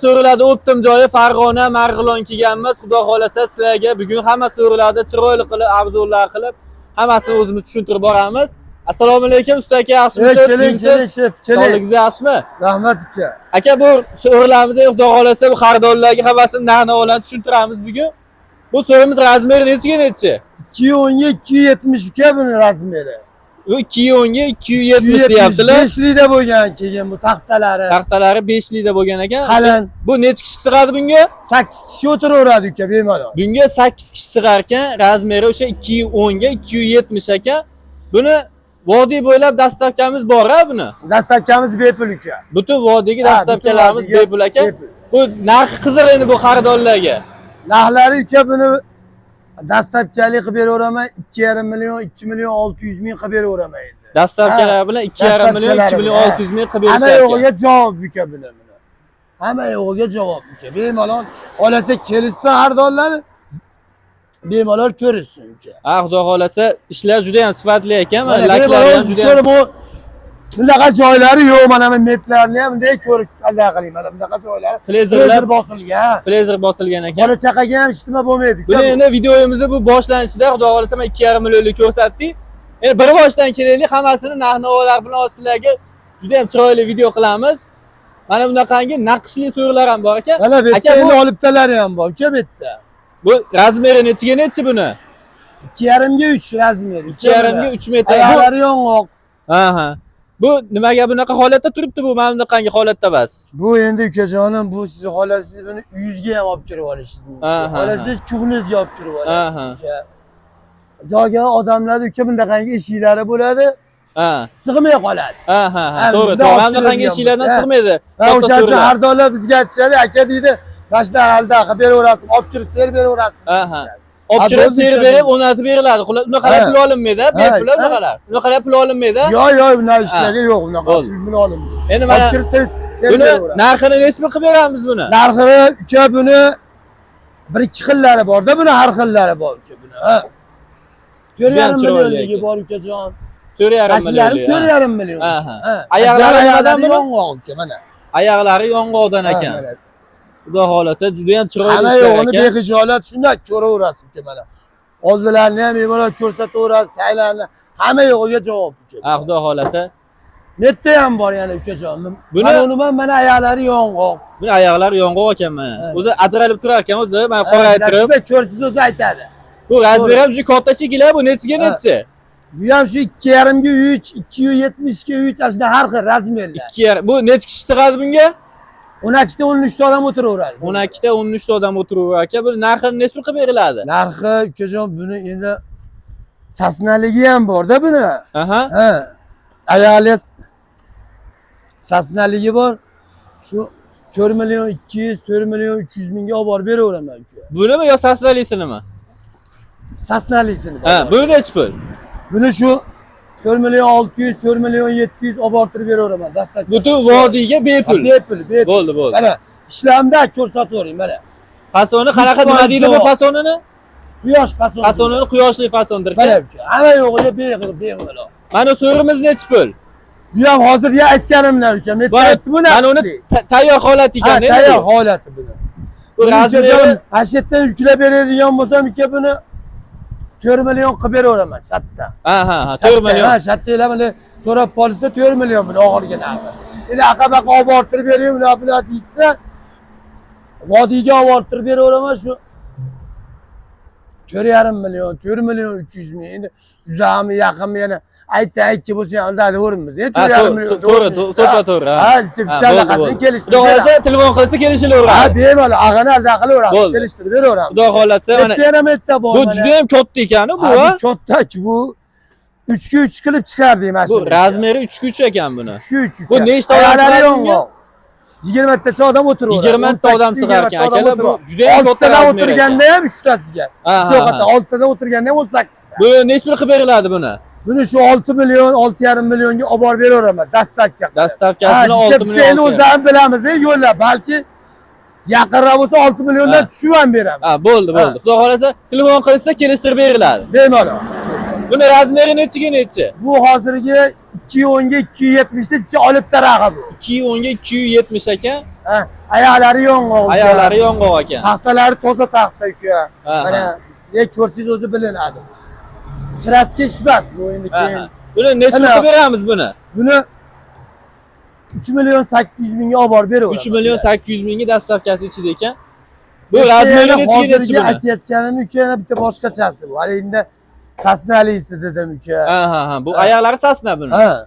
So'rlarda o'ptim joyi Farg'ona, Marg'ilon kelganmiz. Xudo xolasa sizlarga bugun hamma so'rlarda chiroyli qilib, obzorlar qilib, hammasini o'zimiz tushuntirib boramiz. Assalomu alaykum usta aka, yaxshimisiz? Keling, shef, keling. Sog'ligingiz yaxshimi? Rahmat uka. Aka, bu so'rlarimizni Xudo xolasa bu xaridorlarga hammasini narx-navolarni tushuntiramiz bugun. Bu so'rimiz razmeri nechiga nechi? 210 ga 270 uka buni razmeri. Bu 210 ga 270 deyaptilar. 5 likda bo'lgan keyin bu taxtalari. Taxtalari 5 likda bo'lgan ekan. Qalin. Bu necha kishi sig'adi bunga? 8 kishi o'tiraveradi uka bemalol. Bunga 8 kishi sig'ar ekan, razmeri o'sha 210 ga 270 ekan. Buni vodiy bo'ylab dastavkamiz bor-a buni. Dastavkamiz bepul uka. Butun vodiyga dastavkalarimiz bepul ekan. Bu narxi qiziq endi bu xaridorlarga. Narxlari uka buni dastavkali qilib beraveraman 2,5 million, 2 million 600 ming qilib beraveraman endi. Dastavkalar bilan 2,5 million, 2 million 600 ming qilib berishar ekan. ekan. Hamma yo'g'iga javob uka buni. Hamma yo'g'iga javob uka. Bemalol olasa kelishsa xaridorlar bemalol ko'rishsin uka. Xudo xolasa ishlar juda ham sifatli ekan. Mana laklari ham juda ham bunaqa joylari yo'q, mana bu metlarni ham bunday ko'rib allaq qiling. Mana bunaqa joylari Frezer bosilgan. Frezer bosilgan ekan. Bola chaqaga ham ishtima bo'lmaydi. Buni endi videoyimizni bu boshlanishida Xudo xolasa men 2,5 millionlik ko'rsatdik. Endi bir boshdan kelaylik, hammasini narx-navolar bilan sizlarga juda ham chiroyli video qilamiz. Mana bunaqangi naqshli so'rlar ham bor ekan. Mana bu yerda olibtalari ham bor uka bu yerda. Bu razmeri nechiga nechi buni? 2,5 ga 3 razmeri. 2,5 ga 3 metr. Oyoqlari yong'oq. Aha. Bu nimaga bunaqa holatda turibdi bu? Mana bunaqangi holatda bas. Bu endi ukajonim, bu siz xohlasangiz buni uyingizga ham olib kirib olishingiz mumkin. Xohlasangiz chugningizga olib kirib olasiz. Joyga odamlar uka bundaqangi eshiklari bo'ladi. Sig'may qoladi. To'g'ri. Mana bunaqangi eshiklardan sig'maydi. O'shancha xaridorlar bizga aytishadi, aka deydi, mana shunaqa halda qilib beraverasiz, olib kirib terib beraverasiz. Olib kirib terib berib, o'rnatib beriladi. Unaqa pul olinmaydi, bepul unaqalar. Unaqa pul olinmaydi. Yo'q, bunaqa ishlarga yo'q, unaqa pul olinmaydi. Endi mana buni narxini necha qilib beramiz buni? Narxini uka buni bir ikki xillari bor-da, buni har xillari bor uka buni. 4,5 millionligi bor ukajon. 4,5 millionlik. 4,5 million. Oyoqlari nimadan buni? Yong'oq uka mana. Oyoqlari yong'oqdan ekan. Xudo xolasa juda ham chiroyli ishlar ekan. Hamma yo'g'ini bexijolat shunday ko'raverasiz uka mana. Oldilarini ham bemalol ko'rsataverasiz, taylarni hamma yo'g'iga javob uka. Xudo xolasa. Netda ham bor yana ukajon. Mana oyoqlari yong'oq. Buni oyoqlari yong'oq ekan mana. O'zi ajralib turar ekan o'zi, mana qoraytirib. Ko'rsiz o'zi aytadi. Bu razmeri ham juda katta shekillar, bu nechiga nechi? Bu ham shu 2,5 ga 3, 270 ga 3 ashuna har xil razmerlar. 2,5. Bu necha kishi sig'adi bunga? 12 ta 13 ta odam o'tiraveradi. 12 ta 13 ta odam o'tiraverar ekan. Bu narxini necha qilib beriladi? Narxi ukajon buni endi sasnaligi ham bor-da buni. Ayollar sasnaligi bor. Shu 4 million 200, 4 million 300 mingga olib borib beraveraman uka. Bunimi yo sasnalisinimi? Sasnalisini. Buni necha pul? Buni shu 4 million 600, 4 million 700 olib borib beraveraman. Dastak. Butun vodiyga bepul. Bepul. Bo'ldi. Mana ishlamda ko'rsatavering mana. Fasoni qanaqa nima deydi bu fasonini? Quyosh fasoni. Fasonini quyoshli fasondir. Mana hamma yo'g'iga bemalol. Mana so'rimiz necha pul? Bu ham hozirga aytganimdan uka. Mana uni tayyor holat ekan. Tayyor holati buni. Bu razmeri Ashitdan yuklab beradigan bo'lsam uka buni 4 million qilib beraveraman shatda. 4 million. Shatdalar buni so'rab qolsa 4 million buni og'irga narxi. Endi aqabaqa olib borib beraymi, bular deysa vodiyga olib borib beraveraman shu 4,5 million, 4 million 300 ming. Endi yuzami yaqinmi yana aytchi bo'lsa ham aldaveramiz. 4,5 million. To'g'ri. Shallaqasini kelishtirib. Xudo xolasa telefon qilsa kelishilaveradi. Bemalol ag'ani alda qilaveramiz, kelishtirib beraveramiz. Xudo xolasa mana bu juda ham katta ekan bu. Katta bu 3 ga 3 qilib chiqardik mana shu. Bu razmeri 3 ga 3 ekan buni. 3 ga 3. Bu nechta odamlar yong'oq? 20 tacha odam o'tiraveradi. 20 ta odam sig'ar ekan akalar. Bu juda ham katta razmer. 6 tadan o'tirganda ham 3 tasiga. Shu qata 6 tadan o'tirganda ham 18 ta. Bu necha pul qilib beriladi buni? Buni shu 6 million, 6,5 millionga olib borib beraveraman dastavka. Dastavkasini 6 million. Endi o'zdan bilamiz, yo'llar balki yaqinroq bo'lsa 6 milliondan tushib ham beraman. Bo'ldi. Xudo xolasa telefon qilsa kelishtirib beriladi. Bemalol. Buni razmeri nechiga nechi? Bu hozirgi 210 ga 270 ta olib tarag'i bu. 210 ga 270 ekan. Ha, ayaklari yong'oq. Oyoqlari yong'oq ekan. Taxtalari toza taxta uka. Aha. Mana ne ko'rsangiz o'zi bilinadi. Chiraski ishmas bu endi keyin. Aha. Buni necha Ana. qilib beramiz buni? Buni 3 million 800 mingga olib borib beraver. 3 million 800 mingga dastavkasi ichida ekan. Bu razmeri nechiga nechi hozirgi buni? aytayotganim uka yana bitta boshqachasi bu. Hali endi sasnalisi dedim uka. Ha. Bu oyoqlari sasna buni. Ha.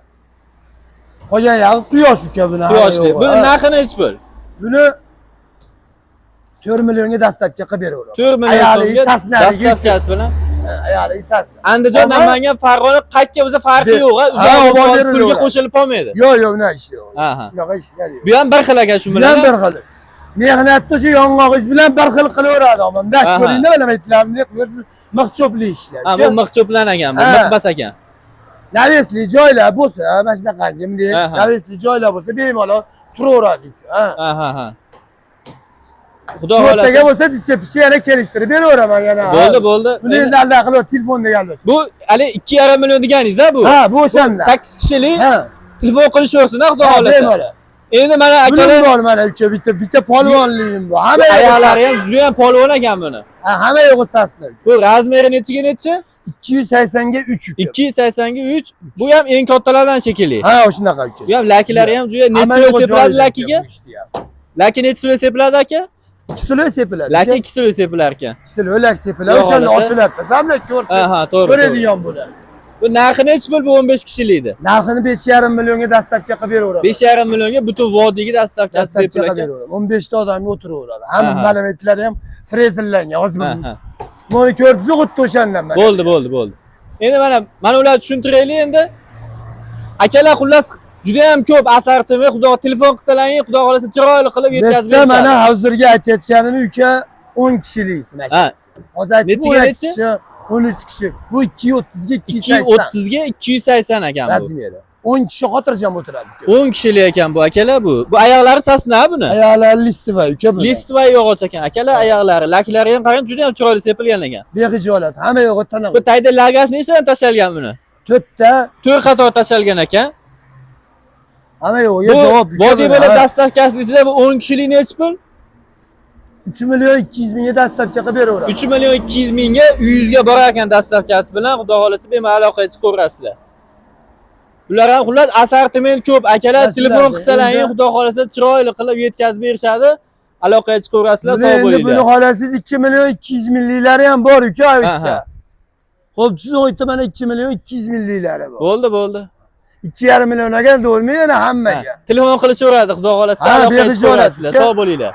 Qolgan yog'i quyosh uka buni. Quyoshli. Buni narxi nechi pul? Buni 4 millionga dastlabki qilib beraver. 4 million Ayoli so'mga sasnaligi dastavkasi bilan. Ayoli sasna. Andijon Namangan Farg'ona qayerga bo'lsa farqi yo'q, Ha, uzoq olib pulga beriladi. qo'shilib olmaydi. Yo'q, bunaqa ish yo'q. Aha. Bunaqa ishlar yo'q. Bu ham bir xil ekan shu Bilan bilan. bir xil. Mehnatni o'sha yong'og'ingiz bilan bir xil qilaveradi odam. Aha. Ko'ringda bilan aytlarni qilasiz, maqchopli ishlar. Ha, bu mixchoplan ekan, bu Ha. mixbas ekan. Navesli joylar bo'lsa, mana shunaqa bunday Aha. navesli joylar bo'lsa bemalol turaveradi. Ha. Ha. Xudo O'rtaga xolasa. bo'lsa dichepchi yana kelishtirib beraveraman yana. Bo'ldi. Buni endi Allah qilib telefonda gapirib. Bu hali 2,5 million deganingiz-a bu? Ha, bu o'shanda. 8 kishilik Ha. telefon qilishaversin, xudo xolasa. Bemalol. Endi mana Buning akalar bor mana uka bitta polvonligim bu. Hamma oyoqlari ham juda ham polvon ekan buni. Ha, hamma yo'g'i sasna. Bu razmeri nechiga nechi? 280 ga 3 uka. 280 ga 3. Bu ham eng kattalardan shekilli. Ha, o'shanaqa uka. Bu ham lakilari ham juda necha kilo sepiladi lakiga? Laki necha kilo sepiladi aka? 2 kilo sepiladi. Laki 2 kilo sepilar ekan. 2 kilo lak sepiladi. Xudo O'shanda xolasa. ochiladi. Zamlet ko'rsa. Aha, to'g'ri. Ko'radigan bo'ladi. Bu narxi nechi pul bu 15 kishilikdi? Narxini 5,5 millionga dastlabki qilib beraveraman. 5,5 millionga butun vodiyga dastavkasi Dastlabki bepul qilib ekan. beraveraman. 15 ta odamga o'tiraveradi. Hamma Aha. malametlar ham frezerlangan. Hozir Aha. buni ko'rdingiz xuddi o'shandan mana. Bo'ldi. Endi mana ularni tushuntiraylik endi. Akalar xullas juda ham ko'p asartimi, xudo telefon qilsalaring, xudo xolasa chiroyli qilib yetkazib Bitta mana berishadi. hozirgi aytayotganim uka 10 kishilik Ha. mashinasi. Hozir aytdim Nechiga 10 nechi? kishi, 13 kishi. Bu 230 ga 280. 230 ga 280 ekan bu. Razmeri. 10 kishi xotirjam o'tiradi uka. 10 kishilik ekan bu akalar bu. Bu oyoqlari sasna buni. Ayollar listi va uka bu. Listovoy yog'och ekan. Akalar oyoqlari, laklari ham qarang juda ham chiroyli sepilgan ekan. Bexijolat. Hamma yo'g'i tana. Bu tayda lagasi nechtadan tashalgan buni? 4 ta 4 qator tashalgan ekan. hamma yo'g'iga Bu javob. vodiy bo'lib dastavkasi ichida bu 10 kishilik nechi pul? 3 million 200 mingga dastlabki qilib beraveraman. 3 million 200 mingga 100 ga borar ekan dastavkasi bilan, xudo xolasa bemalol aloqaga chiqaverasizlar. Bular ham xullas assortiment ko'p. Akalar Mashinlar telefon qilsalaring, endi- xudo xolasa chiroyli qilib yetkazib berishadi. Aloqaga chiqaverasizlar, sog' Endi buni bo'linglar. xolasiz 2 million 200 milliklari ham bor uka Aha. bitta. Xo'p, siz o'ytda mana 2 million 200 milliklari bor. Bo'ldi. 2,5 millionga bo'lmaydi yana hammaga. Telefon qilishaveradi, xudo xolasa Ha, aloqaga bexijolat. chiqaverasizlar, sog' bo'linglar.